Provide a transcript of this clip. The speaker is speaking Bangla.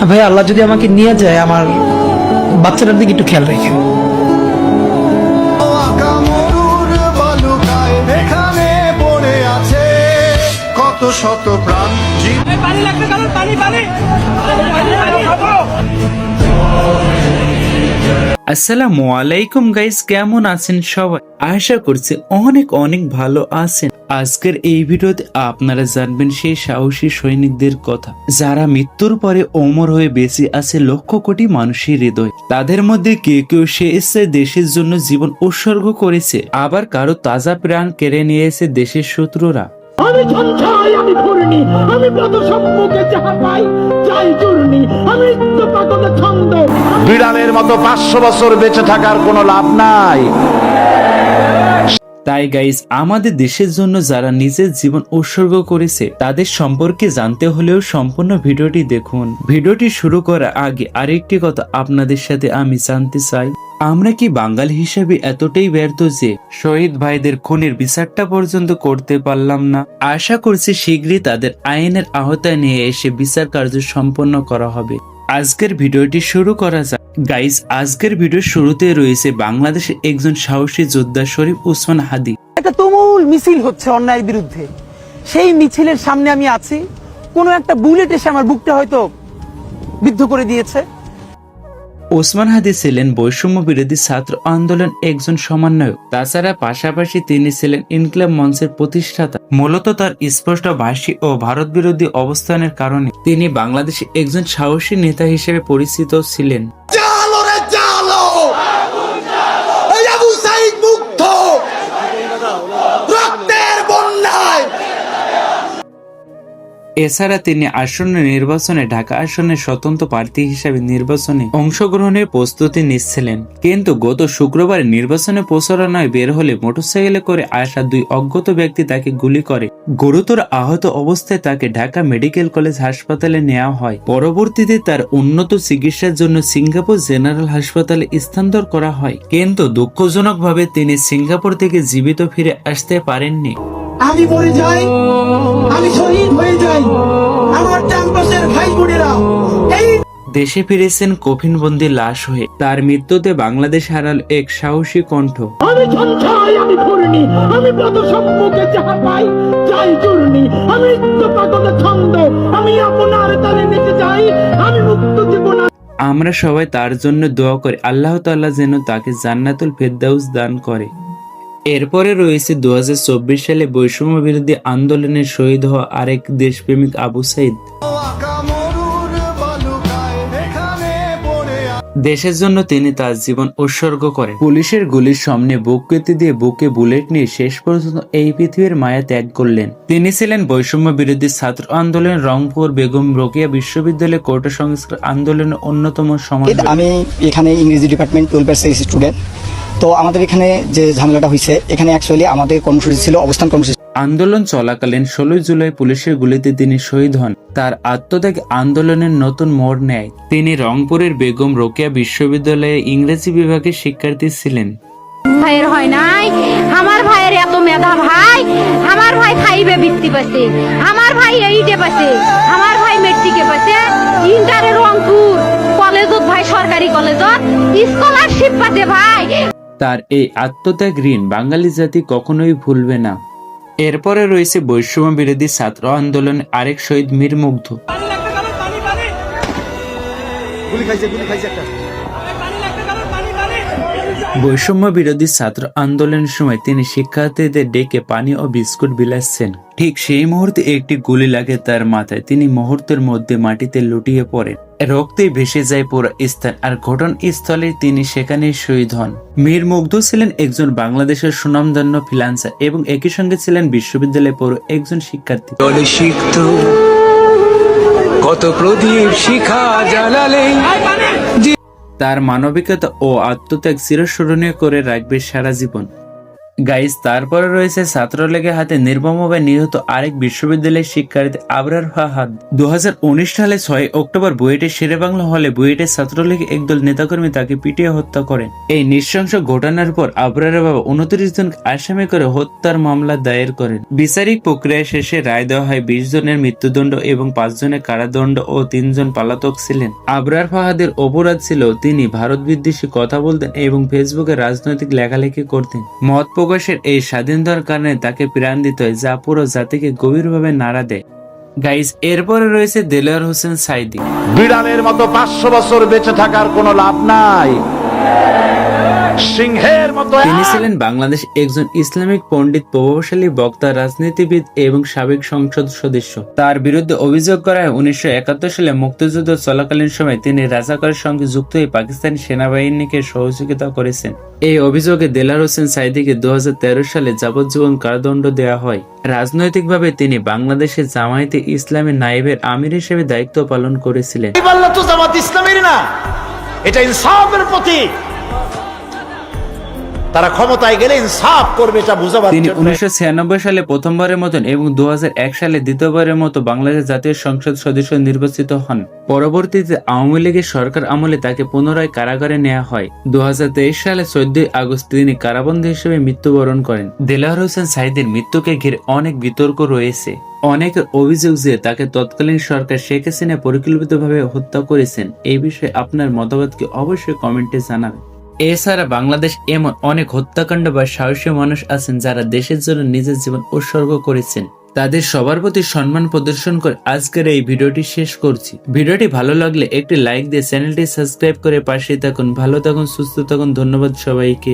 ভাই আল্লাহ যদি আমাকে নিয়ে যায়, আমার বাচ্চাটার দিকে একটু খেয়াল রাখেন। কত শত প্রাণ আসসালামু আলাইকুম গাইস, কেমন আছেন সবাই? আশা করছি অনেক অনেক ভালো আছেন। আজকের এই ভিডিওতে আপনারা জানবেন সেই সাহসী সৈনিকদের কথা, যারা মৃত্যুর পরে অমর হয়ে বেঁচে আছে লক্ষ কোটি মানুষের হৃদয়। তাদের মধ্যে কেউ কেউ সে ইচ্ছায় দেশের জন্য জীবন উৎসর্গ করেছে, আবার কারো তাজা প্রাণ কেড়ে নিয়েছে দেশের শত্রুরা। আমি ঝঞ্ঝাই, আমি ঘূর্ণি, আমি পদ সম্মুখে যাহা পাই চাই চূর্ণি, আমি নিত্য পাগলের ছন্দ। বিড়ালের মতো 500 বছর বেঁচে থাকার কোনো লাভ নাই। তাই গাইস, আমাদের দেশের জন্য যারা নিজের জীবন উৎসর্গ করেছে তাদের সম্পর্কে জানতে হলেও সম্পূর্ণ ভিডিওটি দেখুন। ভিডিওটি শুরু করার আগে আরেকটি কথা আপনাদের সাথে আমি জানতে চাই, আমরা কি বাঙালি হিসেবে এতটাই ব্যর্থ যে শহীদ ভাইদের খুনের বিচারটা পর্যন্ত করতে পারলাম না? আশা করছি শীঘ্রই তাদের আইনের আওতায় নিয়ে এসে বিচার কার্য সম্পন্ন করা হবে। আজকের ভিডিওটি শুরু করা যাক। গাইস, আজকের ভিডিওর শুরুতে রয়েছে বাংলাদেশের একজন সাহসী যোদ্ধা শরীফ ওসমান হাদি। একটা তুমুল মিছিল হচ্ছে অন্যায়ের বিরুদ্ধে। সেই মিছিলের সামনে আমি আছি, কোনো একটা বুলেট এসে আমার বুকটা হয়তো বিদ্ধ করে দিয়েছে। ওসমান হাদি ছিলেন বৈষম্য বিরোধী ছাত্র আন্দোলন একজন সমন্বয়ক। তাছাড়া পাশাপাশি তিনি ছিলেন ইনকিলাব মঞ্চের প্রতিষ্ঠাতা। মূলত তার স্পষ্ট ভাষী ও ভারত বিরোধী অবস্থানের কারণে তিনি বাংলাদেশে একজন সাহসী নেতা হিসেবে পরিচিত ছিলেন। এছাড়া তিনি আসন্ন নির্বাচনে ঢাকা আসনের স্বতন্ত্র প্রার্থী হিসেবে নির্বাচনে অংশগ্রহণের প্রস্তুতি নিচ্ছিলেন। কিন্তু গত শুক্রবার নির্বাচনে প্রচারণায় বের হলে মোটরসাইকেলে করে আসা দুই অজ্ঞাত ব্যক্তি তাকে গুলি করে। গুরুতর আহত অবস্থায় তাকে ঢাকা মেডিকেল কলেজ হাসপাতালে নেওয়া হয়। পরবর্তীতে তার উন্নত চিকিৎসার জন্য সিঙ্গাপুর জেনারেল হাসপাতালে স্থানান্তর করা হয়। কিন্তু দুঃখজনকভাবে তিনি সিঙ্গাপুর থেকে জীবিত ফিরে আসতে পারেননি। আমি মরে যাই, আমি শহীদ হয়ে যাই, আমার চারপাশের ভাই বোনেরা এই দেশে ফিরেছেন কফিনবন্দি লাশ হয়ে। তার মৃত্যুতে বাংলাদেশ হারাল এক সাহসী কণ্ঠ। আমি ঝঞ্ঝাই, আমি ঘূর্ণি, আমি পদ সম্মুখে যাহা পাই চাই চূর্ণি, আমি নিত্য পাগলের ছন্দ, আমি আপনার তালে নেচে যাই, আমি মুক্ত জীবন। আমরা সবাই তার জন্য দোয়া করি, আল্লাহ তাআলা যেন তাকে জান্নাতুল ফেরদাউস দান করে। এরপরে রয়েছে 2024 সালে বৈষম্য বিরোধী আন্দোলনের শহীদ হওয়া আরেক দেশপ্রেমিক আবু সাইদ। দেশের জন্য তিনি তার জীবন উৎসর্গ করেন। পুলিশের গুলির সামনে বুক পেতে দিয়ে বুকে বুলেট নিয়ে শেষ পর্যন্ত এই পৃথিবীর মায়া ত্যাগ করলেন। তিনি ছিলেন বৈষম্য বিরোধী ছাত্র আন্দোলনের রংপুর বেগম রোকেয়া বিশ্ববিদ্যালয় কোটা সংস্কার আন্দোলনের অন্যতম সমন্বয়ক। আমি এখানে ইংরেজি ডিপার্টমেন্ট 12 এর স্টুডেন্ট। তো আমাদের এখানে যে ঝামেলাটা হয়েছে, এখানে অ্যাকচুয়ালি আমাদের কর্মসূচি ছিল অবস্থান কর্মসূচি। আন্দোলন চলাকালীন 16 জুলাই পুলিশের গুলিতে তিনি শহীদ হন। তার আত্মত্যাগ আন্দোলনের নতুন মোড় নেয়। তিনি রংপুরের বেগম রোকেয়া বিশ্ববিদ্যালয়ে ইংরেজি বিভাগের শিক্ষার্থী ছিলেন। ভাইয়ের হয় নাই, আমার ভাইয়ের এত মেধা ভাই, আমার ভাই 5-এ বৃত্তি পাচ্ছে, আমার ভাই 8-এ পাচ্ছে, আমার ভাই মেট্রিকে পাচ্ছে, ইন্টারে রংপুর কলেজত ভাই সরকারি কলেজত স্কলারশিপ পাচ্ছে ভাই। তার এই আত্মত্যাগ ঋণ বাঙালি জাতি কখনোই ভুলবে না। এরপরে রয়েছে বৈষম্য বিরোধী ছাত্র আন্দোলনের আরেক শহীদ মীর মুগ্ধ। বৈষম্য বিরোধী ছাত্র আন্দোলনের সময় তিনি শিক্ষার্থীদের ডেকে পানি ও বিস্কুট বিলাচ্ছেন। ঠিক সেই মুহূর্তে একটি গুলি লাগে তার মাথায়। তিনি মুহূর্তের মধ্যে মাটিতে লুটিয়ে পড়েন। রক্তে ভেসে যায় পুরো স্থান, আর ঘটনাস্থলে তিনি সেখানেই শহীদ হন। মীর মুগ্ধ ছিলেন একজন বাংলাদেশের সুনামধন্য ফ্রিল্যান্সার এবং একই সঙ্গে ছিলেন বিশ্ববিদ্যালয়ে পড়ো একজন শিক্ষার্থী। কত প্রদীপ শিখা জ্বালালে তার মানবিকতা ও আত্মত্যাগ চিরস্মরণীয় করে রাখবে সারা জীবন। গাইস, তারপরে রয়েছে ছাত্রলীগের হাতে নির্মমভাবে নিহত আরেক বিশ্ববিদ্যালয়ের শিক্ষার্থী আবরার ফাহাদ। 2019 সালে 6 অক্টোবর বুয়েটের শেরেবাংলা হলে বুয়েটের ছাত্রলীগের একদল নেতাকর্মী তাকে পিটিয়ে হত্যা করেন। এই নৃশংস ঘটনার পর আবরারের বাবা 29 জনকে আসামি করে হত্যার মামলা দায়ের করেন। বিচারিক প্রক্রিয়া শেষে রায় দেওয়া হয় 20 জনের মৃত্যুদণ্ড এবং 5 জনের কারাদণ্ড ও 3 জন পলাতক ছিলেন। আবরার ফাহাদের অপরাধ ছিল তিনি ভারত বিদ্বেষী কথা বলতেন এবং ফেসবুকে রাজনৈতিক লেখালেখি করতেন। মত প্রকাশের এই স্বাধীনতার কারণে তাকে প্রাণ দিতে হয়, যা পুরো জাতিকে গভীরভাবে নাড়া দেয়। গাইস, এরপরে রয়েছে দেলোয়ার হোসেন সাঈদী। বিড়ালের মতো 500 বছর বেঁচে থাকার কোনো লাভ নাই, সিংহের মতো তিনি ছিলেন বাংলাদেশ একজন ইসলামিক পণ্ডিত, প্রভাবশালী বক্তা, রাজনীতিবিদ এবং সাবেক সংসদ সদস্য। তার বিরুদ্ধে অভিযোগ করা হয় 1971 সালে মুক্তিযুদ্ধ চলাকালীন সময় তিনি রাজাকারের সঙ্গে যুক্ত হয়ে পাকিস্তানি সেনাবাহিনীকে সহযোগিতা করেছেন। এই অভিযোগে দেলোয়ার হোসেন সাঈদীকে 2013 সালে যাবজ্জীবন কারাদণ্ড দেওয়া হয়। রাজনৈতিকভাবে তিনি বাংলাদেশের জামায়াতে ইসলামী নায়েবের আমির হিসেবে দায়িত্ব পালন করেছিলেন। তো জামাত ইসলামের না, এটা ইনসাফের প্রতীক। তারা ক্ষমতায় গেলে ইনসাফ করবে, এটা বুঝাবার তিনি জন্য। 1996 সালে প্রথমবারের মতন এবং 2001 সালে দ্বিতীয়বারের মতো বাংলাদেশ জাতীয় সংসদ সদস্য নির্বাচিত হন। পরবর্তীতে আওয়ামী লীগের সরকার আমলে তাকে পুনরায় কারাগারে নেওয়া হয়। 2023 সালে 14 আগস্ট তিনি কারাবন্দী হিসেবে মৃত্যুবরণ করেন। দেলোয়ার হোসেন সাঈদীর মৃত্যুকে ঘিরে অনেক বিতর্ক রয়েছে। অনেকের অভিযোগ যে তাকে তৎকালীন সরকার শেখ হাসিনা পরিকল্পিতভাবে হত্যা করেছেন। এই বিষয়ে আপনার মতামতকে অবশ্যই কমেন্টে জানাবেন। এছাড়া বাংলাদেশ এমন অনেক হত্যাকাণ্ড বা সাহসী মানুষ আছেন যারা দেশের জন্য নিজের জীবন উৎসর্গ করেছেন। তাদের সবার প্রতি সম্মান প্রদর্শন করে আজকের এই ভিডিওটি শেষ করছি। ভিডিওটি ভালো লাগলে একটি লাইক দিয়ে চ্যানেলটি সাবস্ক্রাইব করে পাশে থাকুন। ভালো থাকুন, সুস্থ থাকুন। ধন্যবাদ সবাইকে।